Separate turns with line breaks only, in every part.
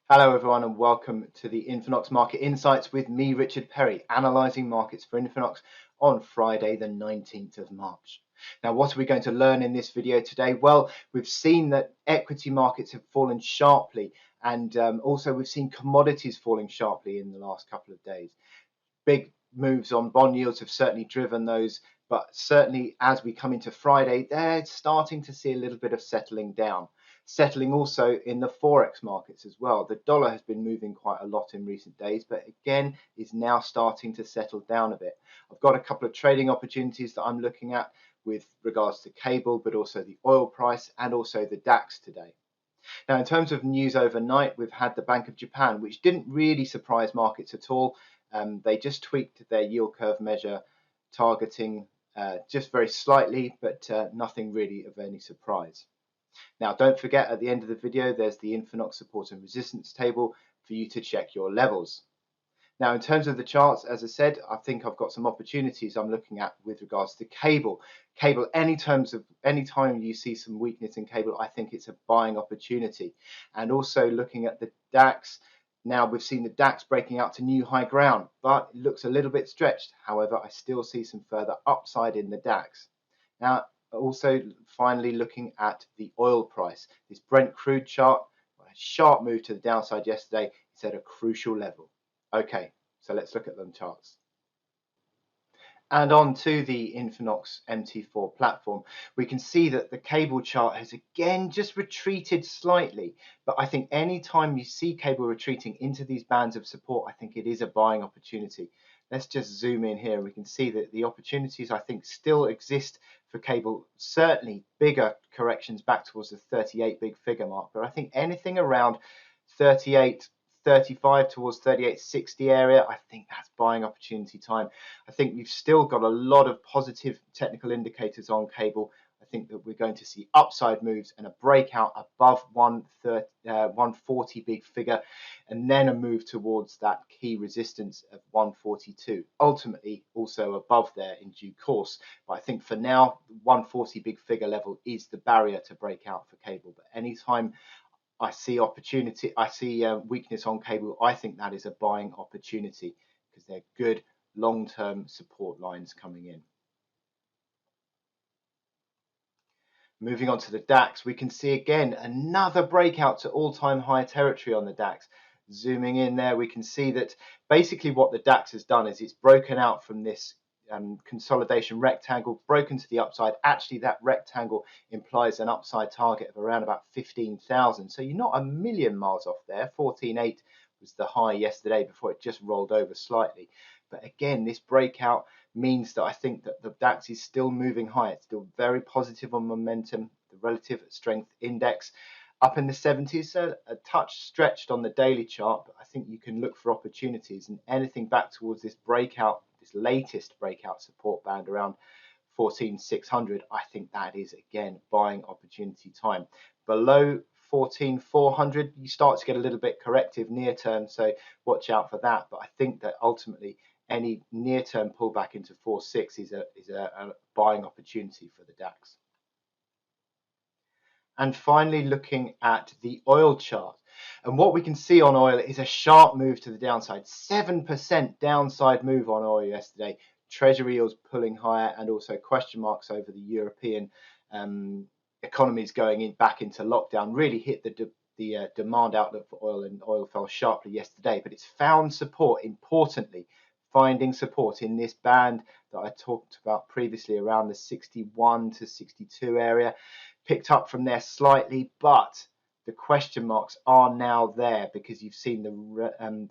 Hello everyone and welcome to the INFINOX Market Insights with me, Richard Perry, analysing markets for INFINOX on Friday the 19th of March. Now what are we going to learn in this video today? Well, we've seen that equity markets have fallen sharply and also we've seen commodities falling sharply in the last couple of days. Big moves on bond yields have certainly driven those, but certainly as we come into Friday, they're starting to see a little bit of settling down. Settling also in the forex markets as well. The dollar has been moving quite a lot in recent days, but again is now starting to settle down a bit. I've got a couple of trading opportunities that I'm looking at with regards to cable, but also the oil price and also the DAX today. Now, in terms of news overnight, we've had the Bank of Japan, which didn't really surprise markets at all. They just tweaked their yield curve measure targeting just very slightly, but nothing really of any surprise. Now, don't forget at the end of the video, there's the INFINOX support and resistance table for you to check your levels. Now, in terms of the charts, as I said, I think I've got some opportunities I'm looking at with regards to cable. Cable, anytime you see some weakness in cable, I think it's a buying opportunity. And also looking at the DAX, now we've seen the DAX breaking out to new high ground, but it looks a little bit stretched. However, I still see some further upside in the DAX. Now, also finally looking at the oil price. This Brent Crude chart, a sharp move to the downside yesterday, it's at a crucial level. Okay, so let's look at them charts. And on to the INFINOX MT4 platform, we can see that the cable chart has again just retreated slightly. But I think any time you see cable retreating into these bands of support, I think it is a buying opportunity. Let's just zoom in here. We can see that the opportunities, I think, still exist for cable. Certainly bigger corrections back towards the 38 big figure mark. But I think anything around 38, 35 towards 38.60 area, I think that's buying opportunity time. I think you've still got a lot of positive technical indicators on cable. I think that we're going to see upside moves and a breakout above 140 big figure, and then a move towards that key resistance of 142. Ultimately, also above there in due course. But I think for now, 140 big figure level is the barrier to break out for cable. But anytime I see opportunity, I see weakness on cable, I think that is a buying opportunity because they're good long-term support lines coming in. Moving on to the DAX, we can see again another breakout to all-time high territory on the DAX. Zooming in there, we can see that basically what the DAX has done is it's broken out from this consolidation rectangle, broken to the upside. Actually, that rectangle implies an upside target of around about 15,000. So you're not a million miles off there. 14.8 was the high yesterday before it just rolled over slightly. But again, this breakout means that I think that the DAX is still moving high. It's still very positive on momentum. The relative strength index up in the 70s, so a touch stretched on the daily chart, but I think you can look for opportunities, and anything back towards this breakout, this latest breakout support band around 14,600, I think that is again buying opportunity time. Below 14,400 you start to get a little bit corrective near term, so watch out for that. But I think that ultimately any near term pullback into 4.6 is a buying opportunity for the DAX. And finally, looking at the oil chart, and what we can see on oil is a sharp move to the downside. 7% downside move on oil yesterday. Treasury yields pulling higher, and also question marks over the European economies going back into lockdown really hit the demand outlook for oil, and oil fell sharply yesterday. But it's found support, importantly, finding support in this band that I talked about previously around the 61 to 62 area. Picked up from there slightly, but the question marks are now there because you've seen the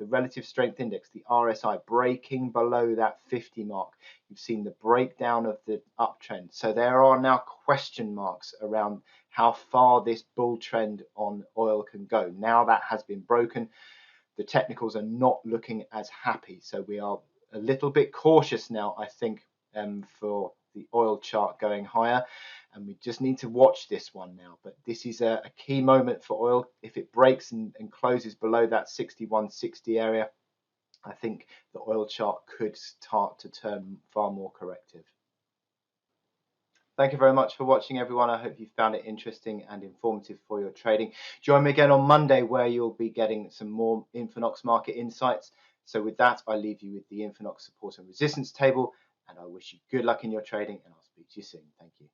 relative strength index, the RSI, breaking below that 50 mark. You've seen the breakdown of the uptrend. So there are now question marks around how far this bull trend on oil can go. Now that has been broken, the technicals are not looking as happy. So we are a little bit cautious now, I think, for the oil chart going higher, and we just need to watch this one now. But this is a key moment for oil. If it breaks and closes below that 61.60 area, I think the oil chart could start to turn far more corrective. Thank you very much for watching, everyone. I hope you found it interesting and informative for your trading. Join me again on Monday, where you'll be getting some more INFINOX market insights. So with that, I leave you with the INFINOX support and resistance table, and I wish you good luck in your trading, and I'll speak to you soon. Thank you.